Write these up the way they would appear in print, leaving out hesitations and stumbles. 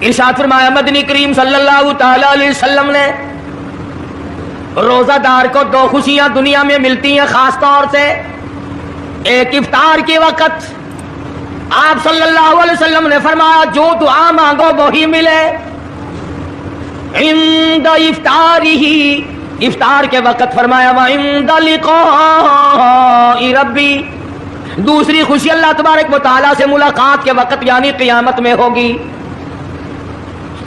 ارشاد فرمایا مدنی کریم صلی اللہ تعالی علیہ وسلم نے روزہ دار کو دو خوشیاں دنیا میں ملتی ہیں خاص طور سے. ایک افطار کے وقت آپ صلی اللہ علیہ وسلم نے فرمایا جو دعا مانگو وہی ملے. عند افطارہ، افطار کے وقت فرمایا وعند لقاء ربی. دوسری خوشی اللہ تبارک و تعالیٰ سے ملاقات کے وقت یعنی قیامت میں ہوگی.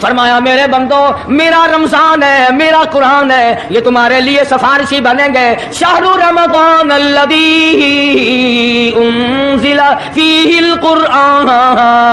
فرمایا میرے بندو میرا رمضان ہے، میرا قرآن ہے، یہ تمہارے لیے سفارشی بنیں گے. شہر رمضان الذی انزل فیہ القرآن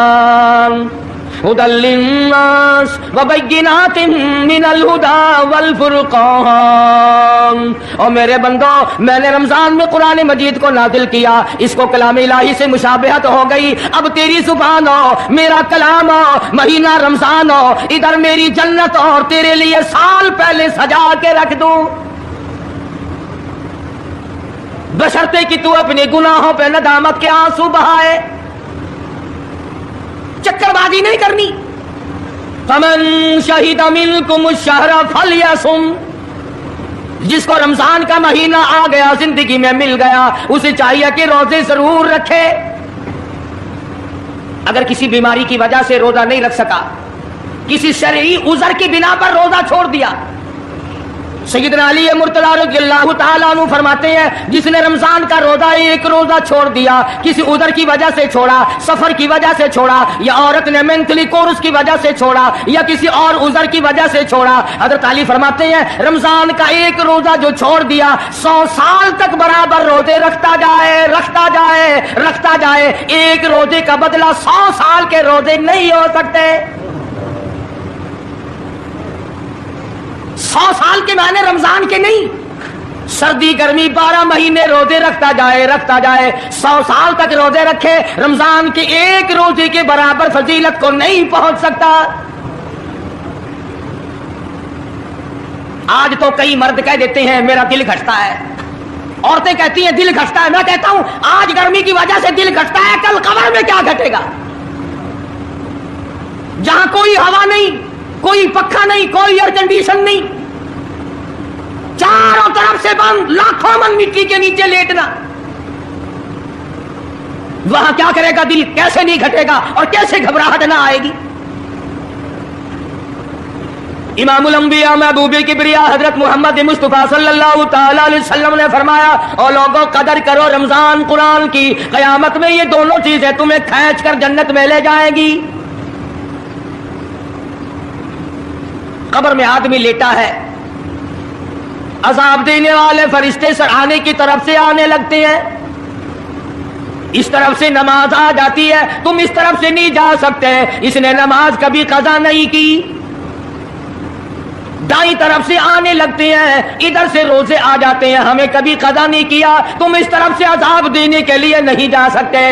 ہدی للناس وبینات من الہدی والفرقان. اور میرے بندو میں نے رمضان میں قرآن مجید کو نازل کیا، اس کو کلام الہی سے مشابہت ہو گئی. اب تیری زبان ہو، میرا کلام ہو، مہینہ رمضان ہو، ادھر میری جنت اور تیرے لیے سال پہلے سجا کے رکھ دوں، بشرطے کہ تو اپنے گناہوں پہ ندامت کے آنسو بہائے. چکر بازی نہیں کرنی. فمن شہد منکم الشہر فلیصم، جس کو رمضان کا مہینہ آ گیا زندگی میں مل گیا اسے چاہیے کہ روزے ضرور رکھے. اگر کسی بیماری کی وجہ سے روزہ نہیں رکھ سکا، کسی شرعی عذر کی بنا پر روزہ چھوڑ دیا، سیدنا علی مرتضی رضی اللہ تعالیٰ عنہ فرماتے ہیں جس نے رمضان کا روزہ ایک روزہ چھوڑ دیا، کسی عذر کی وجہ سے چھوڑا، سفر کی وجہ سے چھوڑا، یا عورت نے مینٹلی کورس کی وجہ سے چھوڑا، یا کسی اور عذر کی وجہ سے چھوڑا، حضرت علی فرماتے ہیں رمضان کا ایک روزہ جو چھوڑ دیا 100 سال تک برابر روزے رکھتا جائے رکھتا جائے رکھتا جائے، ایک روزے کا بدلہ 100 سال کے روزے نہیں ہو سکتے. 100 سال کے معنی رمضان کے نہیں، سردی گرمی 12 مہینے روزے رکھتا جائے 100 سال تک روزے رکھے، رمضان کے ایک روزے کے برابر فضیلت کو نہیں پہنچ سکتا. آج تو کئی مرد کہہ دیتے ہیں میرا دل گھٹتا ہے، عورتیں کہتی ہیں دل گھٹتا ہے. میں کہتا ہوں آج گرمی کی وجہ سے دل گھٹتا ہے، کل قبر میں کیا گھٹے گا؟ جہاں کوئی ہوا نہیں، کوئی پکھا نہیں، کوئی ایئر کنڈیشن نہیں، چاروں طرف سے بند، لاکھوں من مٹی کے نیچے لیٹنا، وہاں کیا کرے گا دل؟ کیسے نہیں گھٹے گا اور کیسے گھبراہٹ نہ آئے گی؟ امام الانبیاء محبوب کبریا حضرت محمد مصطفیٰ صلی اللہ تعالی علیہ وسلم نے فرمایا اور لوگوں قدر کرو رمضان قرآن کی، قیامت میں یہ دونوں چیزیں تمہیں کھینچ کر جنت میں لے جائیں گی. قبر میں آدمی لیٹا ہے، عذاب دینے والے فرشتے سرحانے کی طرف سے آنے لگتے ہیں، اس طرف سے نماز آ جاتی ہے، تم اس طرف سے نہیں جا سکتے، اس نے نماز کبھی قضا نہیں کی. دائیں طرف سے آنے لگتے ہیں، ادھر سے روزے آ جاتے ہیں، ہمیں کبھی قضا نہیں کیا، تم اس طرف سے عذاب دینے کے لیے نہیں جا سکتے.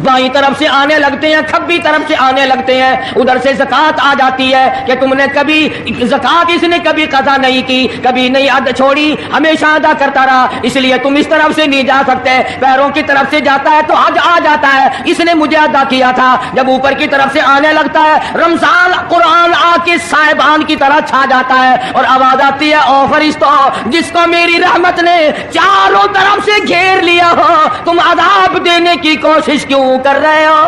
بائیں طرف سے آنے لگتے ہیں، کھبی طرف سے آنے لگتے ہیں، ادھر سے زکوٰۃ آ جاتی ہے کہ تم نے کبھی زکوٰۃ اس نے کبھی قضا نہیں کی، کبھی نہیں ادا چھوڑی، ہمیشہ ادا کرتا رہا، اس لیے تم اس طرف سے نہیں جا سکتے. پیروں کی طرف سے جاتا ہے تو حج آ جاتا ہے، اس نے مجھے ادا کیا تھا. جب اوپر کی طرف سے آنے لگتا ہے رمضان قرآن آ کے صاحبان کی طرح چھا جاتا ہے اور آواز آتی ہے او فرشتو جس کو میری رحمت نے چاروں طرف سے گھیر لیا ہو تم عذاب دینے کی کوشش کیوں کر رہے ہو؟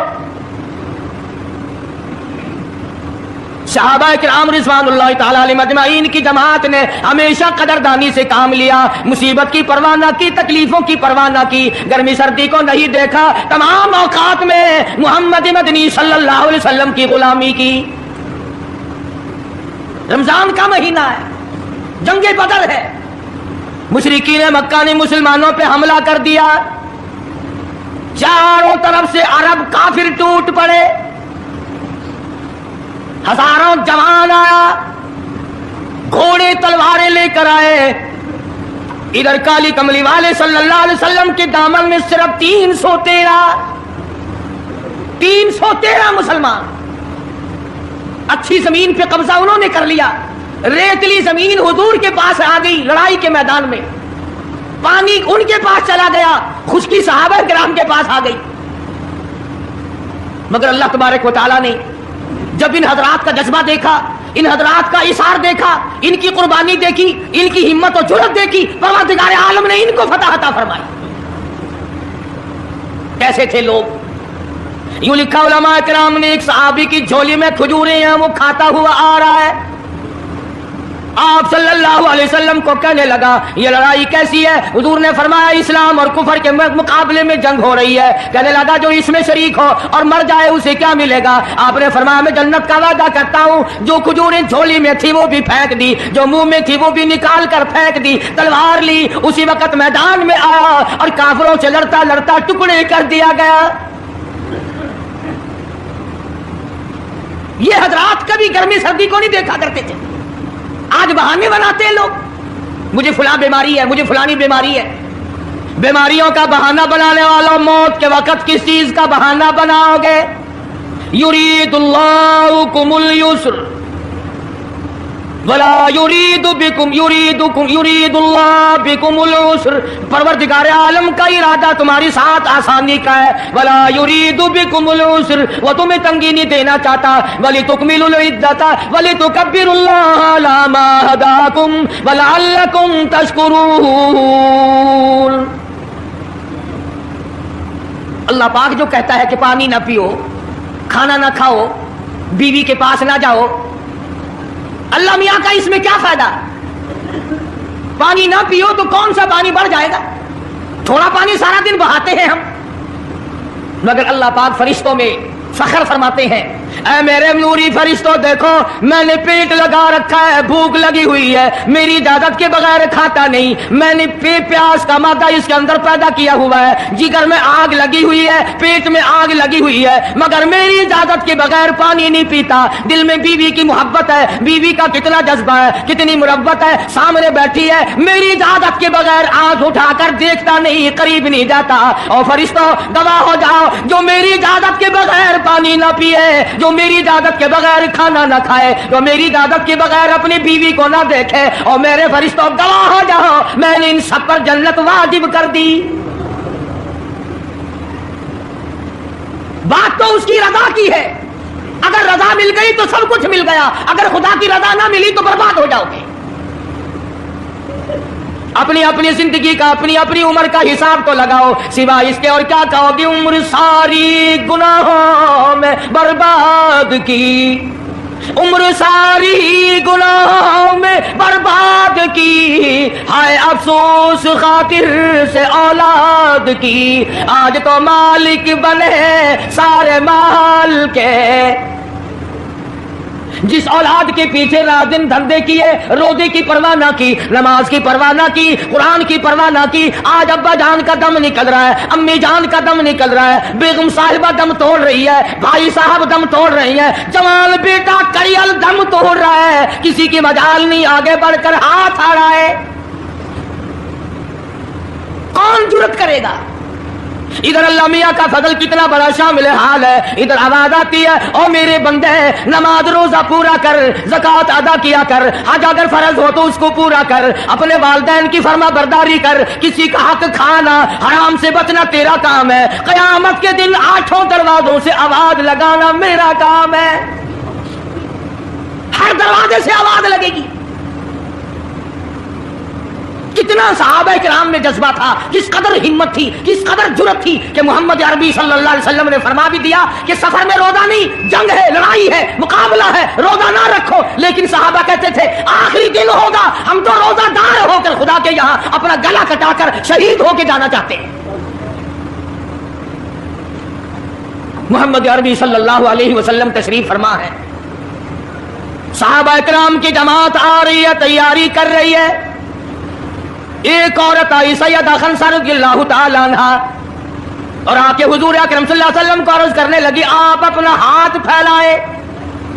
صحابہ کرام رضوان اللہ تعالی علیہم اجمعین کی جماعت نے ہمیشہ قدردانی سے کام لیا، مصیبت کی پرواہ نہ کی، تکلیفوں کی پرواہ نہ کی، گرمی سردی کو نہیں دیکھا، تمام اوقات میں محمد مدنی صلی اللہ علیہ وسلم کی غلامی کی. رمضان کا مہینہ ہے، جنگ بدر ہے، مشرکین مکہ نے مسلمانوں پہ حملہ کر دیا، چاروں طرف سے عرب کافر ٹوٹ پڑے، ہزاروں جوان آیا، گھوڑے تلواریں لے کر آئے. ادھر کالی کملی والے صلی اللہ علیہ وسلم کے دامن میں صرف 313 مسلمان. اچھی زمین پہ قبضہ انہوں نے کر لیا، ریتلی زمین حضور کے پاس آ گئی لڑائی کے میدان میں، پانی ان کے پاس چلا گیا، خشکی صحابہ کرام کے پاس آ گئی. مگر اللہ تبارک و تعالیٰ نے جب ان حضرات کا جذبہ دیکھا، ان حضرات کا اثار دیکھا، ان کی قربانی دیکھی، ان کی ہمت و جرأت دیکھی، پروردگار عالم نے ان کو فتح عطا فرمائی۔ کیسے تھے لوگ؟ یوں لکھا علماء کرام نے، ایک صحابی کی جھولی میں کھجوریں ہیں، وہ کھاتا ہوا آ رہا ہے، آپ صلی اللہ علیہ وسلم کو کہنے لگا یہ لڑائی کیسی ہے؟ حضور نے فرمایا اسلام اور کفر کے مقابلے میں جنگ ہو رہی ہے۔ کہنے لگا جو اس میں شریک ہو اور مر جائے اسے کیا ملے گا؟ آپ نے فرمایا میں جنت کا وعدہ کرتا ہوں، جو کھجوریں جھولی میں تھی وہ بھی پھینک دی، جو منہ میں تھی وہ بھی نکال کر پھینک دی، تلوار لی، اسی وقت میدان میں آیا اور کافروں سے لڑتا لڑتا ٹکڑے کر دیا گیا۔ یہ حضرات کبھی گرمی سردی کو نہیں دیکھا کرتے تھے، آج بہانے بناتے ہیں لوگ، مجھے فلاں بیماری ہے، مجھے فلانی بیماری ہے۔ بیماریوں کا بہانہ بنانے والوں، موت کے وقت کس چیز کا بہانہ بناؤ گے؟ یرید اللہ کم اليسر ولا یرید بکم یرید اللہ بکم العسر، پروردگار عالم کا ارادہ تمہاری ساتھ آسانی کا ہے، ولا یرید بکم العسر، وہ تمہیں تنگی نہیں دینا چاہتا، ولتکملوا العدۃ ولتکبروا اللہ علی ما ہداکم ولعلکم تشکرون۔ اللہ پاک جو کہتا ہے کہ پانی نہ پیو، کھانا نہ کھاؤ، بیوی کے پاس نہ جاؤ، اللہ میاں کا اس میں کیا فائدہ؟ پانی نہ پیو تو کون سا پانی بڑھ جائے گا؟ تھوڑا پانی سارا دن بہاتے ہیں ہم، مگر اللہ پاک فرشتوں میں فخر فرماتے ہیں، اے میرے نوری فرشتوں دیکھو میں نے پیٹ لگا رکھا ہے، بھوک لگی ہوئی ہے، میری اجازت کے بغیر کھاتا نہیں، میں نے پیاس کا مادہ اس کے اندر پیدا کیا ہوا ہے، جگر میں آگ لگی ہوئی ہے، پیٹ میں آگ لگی ہوئی ہے، مگر میری اجازت کے بغیر پانی نہیں پیتا۔ دل میں بیوی کی محبت ہے، بیوی کا کتنا جذبہ ہے، کتنی محبت ہے، سامنے بیٹھی ہے، میری اجازت کے بغیر آنکھ اٹھا کر دیکھتا نہیں، قریب نہیں جاتا۔ اور فرشتوں گواہ ہو جاؤ، جو میری اجازت کے بغیر پانی نہ پیے، جو میری اجازت کے بغیر کھانا نہ کھائے، جو میری اجازت کے بغیر اپنی بیوی کو نہ دیکھے، اور میرے فرشتوں گواہ ہو جاؤ میں نے ان سب پر جنت واجب کر دی۔ بات تو اس کی رضا کی ہے، اگر رضا مل گئی تو سب کچھ مل گیا، اگر خدا کی رضا نہ ملی تو برباد ہو جاؤ گے۔ اپنی اپنی زندگی کا، اپنی اپنی عمر کا حساب تو لگاؤ، سوا اس کے اور کیا کہو گی؟ عمر ساری گناہوں میں برباد کی، عمر ساری گناہوں میں برباد کی، ہائے افسوس خاطر سے اولاد کی، آج تو مالک بنے سارے مال کے، جس اولاد کے پیچھے رات دن دھندے کیے، روزے کی پرواہ نہ کی، نماز کی پرواہ نہ کی، قرآن کی پرواہ نہ کی، آج ابا جان کا دم نکل رہا ہے، امی جان کا دم نکل رہا ہے، بیگم صاحبہ دم توڑ رہی ہے، بھائی صاحب دم توڑ رہی ہیں، جوان بیٹا کڑیل دم توڑ رہا ہے، کسی کی مجال نہیں آگے بڑھ کر ہاتھ آ رہا ہے، کون جرأت کرے گا؟ ادھر اللہ میاں کا فضل کتنا بڑا شامل حال ہے، ادھر آواز آتی ہے او میرے بندے نماز روزہ پورا کر، زکوٰۃ ادا کیا کر، حج اگر فرض ہو تو اس کو پورا کر، اپنے والدین کی فرما برداری کر، کسی کا حق کھانا، حرام سے بچنا تیرا کام ہے، قیامت کے دن 8 دروازوں سے آواز لگانا میرا کام ہے، ہر دروازے سے آواز لگے گی۔ کتنا صحابہ کرام میں جذبہ تھا، کس قدر ہمت تھی، کس قدر جرأت تھی کہ محمد عربی صلی اللہ علیہ وسلم نے فرما بھی دیا کہ سفر میں روزہ نہیں، جنگ ہے، لڑائی ہے، مقابلہ ہے، روزہ نہ رکھو، لیکن صحابہ کہتے تھے آخری دن ہوگا ہم تو روزہ دار ہو کر خدا کے یہاں اپنا گلا کٹا کر شہید ہو کے جانا چاہتے ہیں۔ محمد عربی صلی اللہ علیہ وسلم تشریف فرما ہے، صحابہ کرام کی جماعت آ رہی ہے، تیاری کر رہی ہے، ایک عورت آئی سیدہ خنسہ رضی اللہ تعالیٰ عنہ اور آ کے حضور اکرم صلی اللہ علیہ وسلم کو عرض کرنے لگی آپ اپنا ہاتھ پھیلائیں،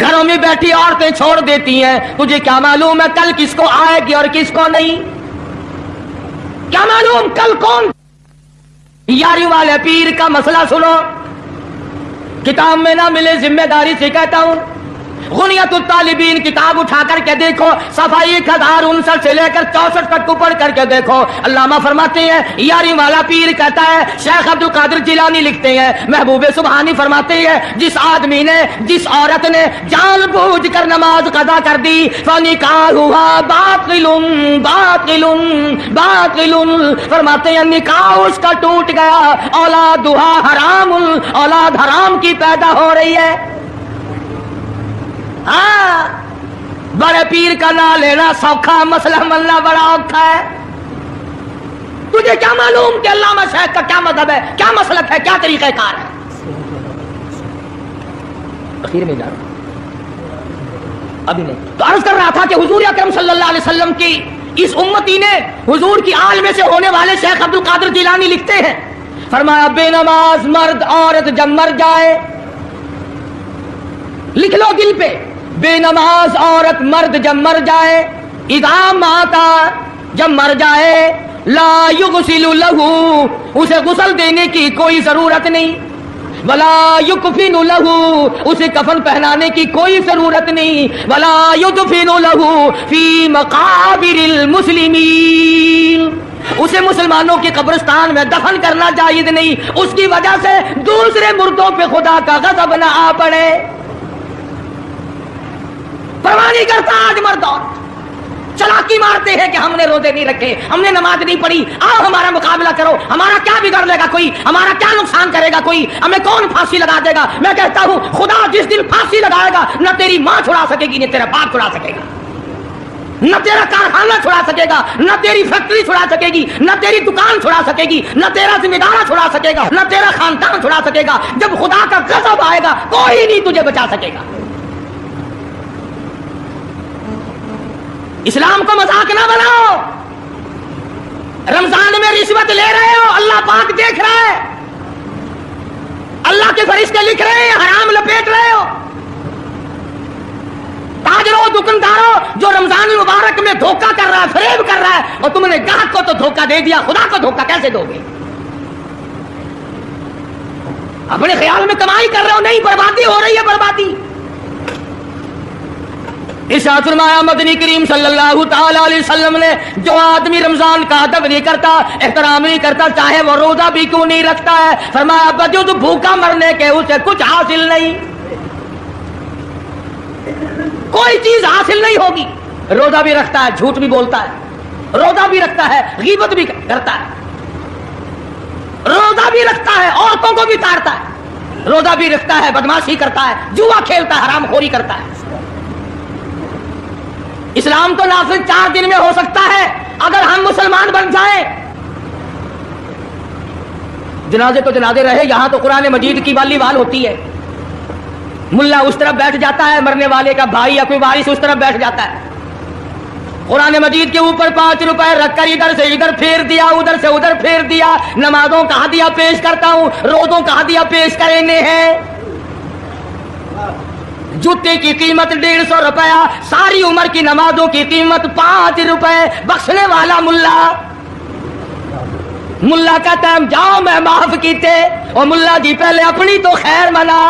گھروں میں بیٹھی عورتیں چھوڑ دیتی ہیں. تجھے کیا معلوم ہے کل کس کو آئے گی اور کس کو نہیں؟ کیا معلوم کل کون؟ یاری والے پیر کا مسئلہ سنو، کتاب میں نہ ملے ذمہ داری سے کہتا ہوں. غنیت الطالبین کتاب اٹھا کر کے دیکھو، صفحہ 1059 سے لے کر 64 تک کو پڑھ کر کے دیکھو. علامہ فرماتے ہیں یاری والا پیر کہتا ہے، شیخ عبد القادر جیلانی لکھتے ہیں، محبوب سبحانی فرماتے ہیں جس آدمی نے جس عورت نے جان بوجھ کر نماز قضا کر دی فنکاحها باطل باطل باطل، فرماتے ہیں نکاح اس کا ٹوٹ گیا، اولادها حرام، اولاد حرام کی پیدا ہو رہی ہے. ہاں بڑے پیر کا نام لینا سوکھا، مسئلہ ملنا بڑا اوکھا ہے. تجھے کیا معلوم کہ علامہ شیخ کا کیا مذہب ہے، کیا مسلک ہے، کیا طریقہ کار ہے؟ اخیر میں جا رہا ہوں ابھی نہیں تو عرض کر رہا تھا کہ حضور اکرم صلی اللہ علیہ وسلم کی اس امتی نے حضور کی آل میں سے ہونے والے شیخ عبد القادر جیلانی لکھتے ہیں، فرمایا بے نماز مرد عورت جب مر جائے، لکھ لو دل پہ، بے نماز عورت مرد جب مر جائے، اذا ماتا جب مر جائے، لا یغسل لہ اسے غسل دینے کی کوئی ضرورت نہیں، ولا یکفن لہ اسے کفن پہنانے کی کوئی ضرورت نہیں، ولا یدفن لہ فی مقابر المسلمین اسے مسلمانوں کے قبرستان میں دفن کرنا جائز نہیں، اس کی وجہ سے دوسرے مردوں پہ خدا کا غضب نہ آ پڑے. پرواہ نہیں کرتا آج مرد اور چلاکی مارتے ہیں کہ ہم نے روزے نہیں رکھے، ہم نے نماز نہیں پڑھی، آؤ ہمارا مقابلہ کرو، ہمارا کیا بگڑ لے گا کوئی، ہمارا کیا نقصان کرے گا کوئی، ہمیں کون پھانسی لگا دے گا. میں کہتا ہوں خدا جس دن پھانسی لگائے گا نہ تیری ماں چھڑا سکے گی، نہ تیرا باپ چھڑا سکے گا، نہ تیرا کارخانہ چھڑا سکے گا، نہ تیری فیکٹری چھڑا سکے گی، نہ تیری دکان چھڑا سکے گی، نہ تیرا ذمہ دارہ چھڑا سکے گا، نہ تیرا خاندان چھڑا سکے گا. جب خدا کا غضب آئے گا کوئی نہیں تجھے بچا سکے گا. اسلام کو مذاق نہ بناؤ. رمضان میں رشوت لے رہے ہو، اللہ پاک دیکھ رہا ہے، اللہ کے فرشتے لکھ رہے ہیں، حرام لپیٹ رہے ہو. تاجروں دکانداروں جو رمضان المبارک میں دھوکہ کر رہا ہے، فریب کر رہا ہے، اور تم نے گاہک کو تو دھوکہ دے دیا، خدا کو دھوکہ کیسے دو گے؟ اپنے خیال میں کمائی کر رہے ہو، نہیں، بربادی ہو رہی ہے، بربادی. ارشاد فرمایا مدنی کریم صلی اللہ تعالی علیہ وسلم نے جو آدمی رمضان کا ادب نہیں کرتا، احترام نہیں کرتا، چاہے وہ روزہ بھی کیوں نہیں رکھتا ہے، فرمایا بجز بھوکا مرنے کے اسے کچھ حاصل نہیں، کوئی چیز حاصل نہیں ہوگی. روزہ بھی رکھتا ہے، جھوٹ بھی بولتا ہے، روزہ بھی رکھتا ہے، غیبت بھی کرتا ہے، روزہ بھی رکھتا ہے، عورتوں کو بھی تارتا ہے، روزہ بھی رکھتا ہے، بدماشی کرتا ہے، جوا کھیلتا ہے، حرام خوری کرتا ہے. اسلام تو نافذ 4 دن میں ہو سکتا ہے اگر ہم مسلمان بن جائیں. جنازے تو جنازے رہے، یہاں تو قرآن مجید کی والی وال ہوتی ہے. ملا اس طرف بیٹھ جاتا ہے، مرنے والے کا بھائی یا کوئی وارث اس طرف بیٹھ جاتا ہے، قرآن مجید کے اوپر 5 روپے رکھ کر ادھر سے ادھر پھیر دیا، ادھر سے ادھر پھیر دیا. نمازوں کا ہدیہ پیش کرتا ہوں، روزوں کا ہدیہ پیش کرنے ہیں. جوتے کی قیمت 150 روپیہ، ساری عمر کی نمازوں کی قیمت 5 روپے. بخشنے والا ملا کہتا ہے جاؤ میں معاف کیتے، اور ملا جی پہلے اپنی تو خیر منا.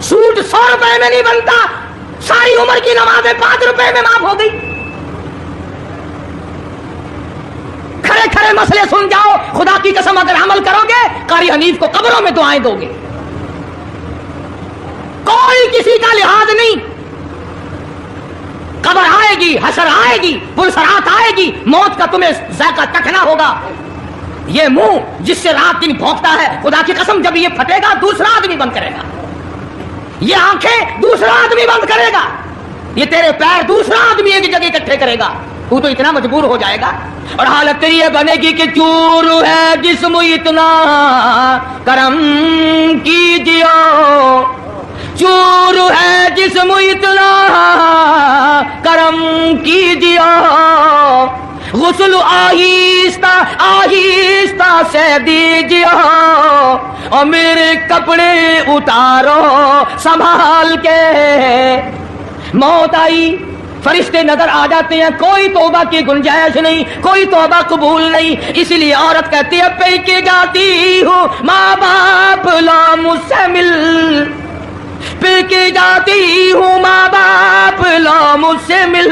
سوٹ 100 روپے میں نہیں بنتا، ساری عمر کی نمازیں 5 روپے میں معاف ہو گئی. کھڑے کھڑے مسئلے سن جاؤ، خدا کی قسم اگر عمل کرو گے قاری حنیف کو قبروں میں دعائیں دو گے، کوئی کسی کا لحاظ نہیں. قبر آئے گی، حشر آئے گی، پلسرات آئے گی، موت کا تمہیں ذائقہ چکھنا ہوگا. یہ منہ جس سے رات دن بھونکتا ہے، خدا کی قسم جب یہ پھٹے گا دوسرا آدمی بند کرے گا. یہ آنکھیں دوسرا آدمی بند کرے گا، یہ تیرے پیر دوسرا آدمی ایک جگہ اکٹھے کرے گا. تو اتنا مجبور ہو جائے گا، اور حالت تیری یہ بنے گی کہ چور ہے جسم اتنا کرم کیجیے، چور ہے جسم اتنا کرم کیجیے، غسل آہستہ آہستہ سے دیجیے، اور میرے کپڑے اتارو سنبھال کے. موت آئی, فرشتے نظر آ جاتے ہیں, کوئی توبہ کی گنجائش نہیں, کوئی توبہ قبول نہیں. اسی لیے عورت کہتی ہے پہ کے جاتی ہوں ماں باپ لا مجھ سے مل, پہ کے جاتی ہوں ماں باپ لا مجھ سے مل.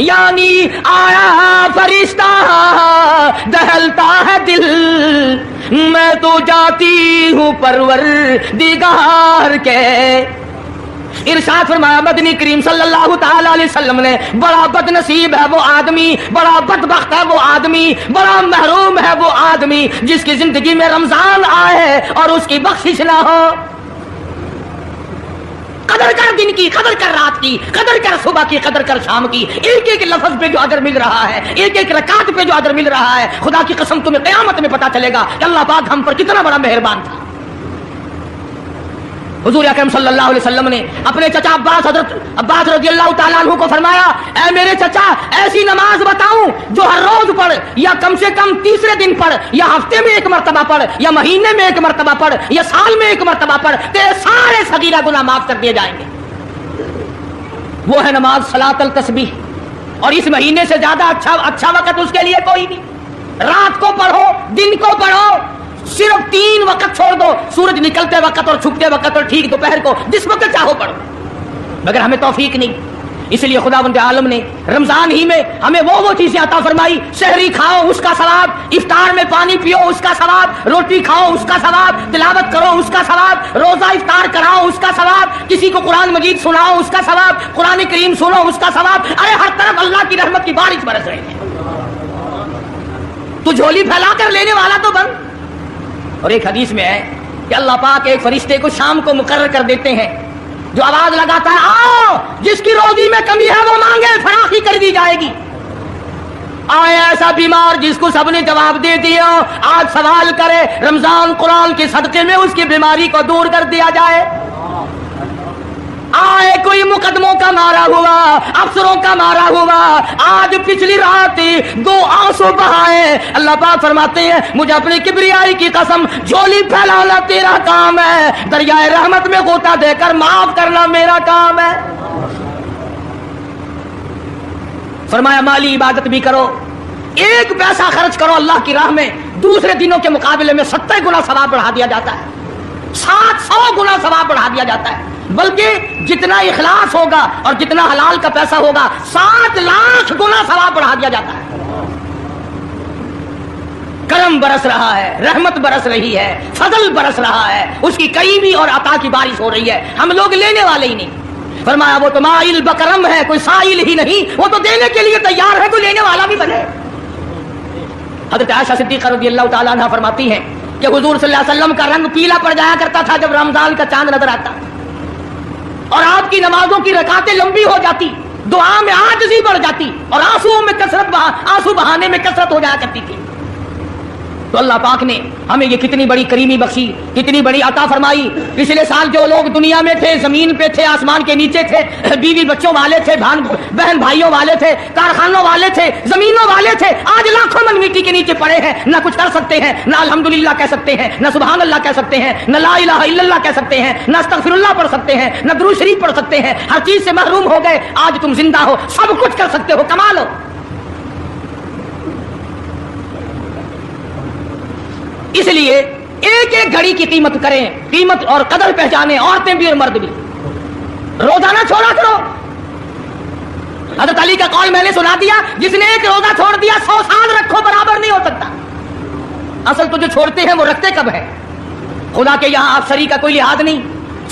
یعنی آیا فرشتہ دہلتا ہے دل, میں تو جاتی ہوں پروردگار کے. ارشاد فرمایا مدنی کریم صلی اللہ تعالی علیہ وسلم نے, بڑا بد نصیب ہے وہ آدمی, بڑا بدبخت ہے وہ آدمی, بڑا محروم ہے وہ آدمی جس کی زندگی میں رمضان آئے اور اس کی بخشش نہ ہو. قدر کر دن کی, قدر کر رات کی, قدر کر صبح کی, قدر کر شام کی. ایک ایک لفظ پہ جو اجر مل رہا ہے, ایک ایک رکعت پہ جو اجر مل رہا ہے, خدا کی قسم تمہیں قیامت میں پتا چلے گا کہ اللہ پاک ہم پر کتنا بڑا مہربان تھا. حضور اکرم صلی اللہ علیہ وسلم نے اپنے چچا عباس, حضرت عباس رضی اللہ تعالیٰ عنہ کو فرمایا, اے میرے چچا ایسی نماز بتاؤں جو ہر روز پڑھ, یا کم سے کم تیسرے دن پڑھ, یا ہفتے میں ایک مرتبہ پڑھ, یا مہینے میں ایک مرتبہ پڑھ, یا سال میں ایک مرتبہ پڑھ, تیرے سارے صغیرہ گناہ معاف کر دیے جائیں گے. وہ ہے نماز صلاۃ التسبیح. اور اس مہینے سے زیادہ اچھا وقت اس کے لیے کوئی نہیں. رات کو پڑھو, دن کو پڑھو, صرف 3 وقت چھوڑ دو, سورج نکلتے وقت اور چھپتے وقت اور ٹھیک دوپہر کو, جس وقت چاہو پڑھو, مگر ہمیں توفیق نہیں. اس لیے خداوند عالم نے رمضان ہی میں ہمیں وہ چیزیں عطا فرمائی. شہری کھاؤ اس کا ثواب, افطار میں پانی پیو اس کا ثواب, روٹی کھاؤ اس کا ثواب, تلاوت کرو اس کا ثواب, روزہ افطار کراؤ اس کا ثواب, کسی کو قرآن مجید سناؤ اس کا ثواب, قرآن کریم سنو اس کا ثواب. ارے ہر طرف اللہ کی رحمت کی بارش برس رہی ہے. تو جھولی پھیلا کر لینے والا تو بن. اور ایک حدیث میں ہے کہ اللہ پاک ایک فرشتے کو شام کو مقرر کر دیتے ہیں جو آواز لگاتا ہے, آؤ جس کی روزی میں کمی ہے وہ مانگے, فراخی کر دی جائے گی. آئے ایسا بیمار جس کو سب نے جواب دے دیا, آج سوال کرے, رمضان قرآن کے صدقے میں اس کی بیماری کو دور کر دیا جائے. آئے کوئی مقدموں کا مارا ہوا, افسروں کا مارا ہوا, آج پچھلی رات 2 آنسو بہائے. اللہ پاک فرماتے ہیں مجھے اپنی کبریائی کی قسم, جھولی پھیلانا تیرا کام ہے, دریائے رحمت میں غوطہ دے کر معاف کرنا میرا کام ہے. فرمایا مالی عبادت بھی کرو, 1 پیسہ خرچ کرو اللہ کی راہ میں, دوسرے دنوں کے مقابلے میں 70 گنا ثواب بڑھا دیا جاتا ہے, 700 گنا ثواب بڑھا دیا جاتا ہے. بلکہ جتنا اخلاص ہوگا اور جتنا حلال کا پیسہ ہوگا 7 لاکھ گنا ثواب بڑھا دیا جاتا ہے. کرم برس رہا ہے, رحمت برس رہی ہے, فضل برس رہا ہے, اس کی کریمی اور عطا کی بارش ہو رہی ہے. ہم لوگ لینے والے ہی نہیں. فرمایا وہ تو مائل بکرم ہے, کوئی سائل ہی نہیں, وہ تو دینے کے لیے تیار ہے, کوئی لینے والا بھی بنے. حضرت عائشہ صدیقہ رضی اللہ تعالیٰ عنہ فرماتی ہیں کہ حضور صلی اللہ علیہ وسلم کا رنگ پیلا پڑ جایا کرتا تھا جب رمضان کا چاند نظر آتا, اور آپ کی نمازوں کی رکعتیں لمبی ہو جاتی, دعا میں عاجزی بڑھ جاتی, اور آنسو بہانے میں کثرت ہو جایا کرتی تھی. تو اللہ پاک نے ہمیں یہ کتنی بڑی کریمی بخشی, کتنی بڑی عطا فرمائی. پچھلے سال جو لوگ دنیا میں تھے, زمین پہ تھے, آسمان کے نیچے تھے, بیوی بچوں والے تھے, بہن بھائیوں والے تھے, کارخانوں والے تھے, زمینوں والے تھے, آج لاکھوں من مٹی کے نیچے پڑے ہیں. نہ کچھ کر سکتے ہیں, نہ الحمدللہ کہہ سکتے ہیں, نہ سبحان اللہ کہہ سکتے ہیں, نہ لا الہ الا اللہ کہہ سکتے ہیں, نہ استغفر اللہ پڑھ سکتے ہیں, نہ درود شریف پڑھ سکتے ہیں. ہر چیز سے محروم ہو گئے. آج تم زندہ ہو, سب کچھ کر سکتے ہو, کمال ہو. اس لیے ایک ایک گھڑی کی قیمت کریں, قیمت اور قدر پہچانیں, عورتیں بھی اور مرد بھی. روزانہ چھوڑا کرو. حضرت علی کا قول میں نے سنا دیا, جس نے ایک روزہ چھوڑ دیا 100 سال رکھو برابر نہیں ہو سکتا. اصل تو جو چھوڑتے ہیں وہ رکھتے کب ہے. خدا کے یہاں افسری کا کوئی لحاظ نہیں,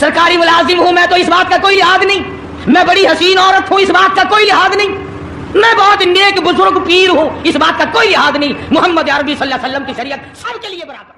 سرکاری ملازم ہوں میں تو اس بات کا کوئی لحاظ نہیں, میں بڑی حسین عورت ہوں اس بات کا کوئی لحاظ نہیں, میں بہت نیک بزرگ پیر ہوں اس بات کا کوئی لحاظ نہیں. محمد عربی صلی اللہ علیہ وسلم کی شریعت سب کے لیے برابر.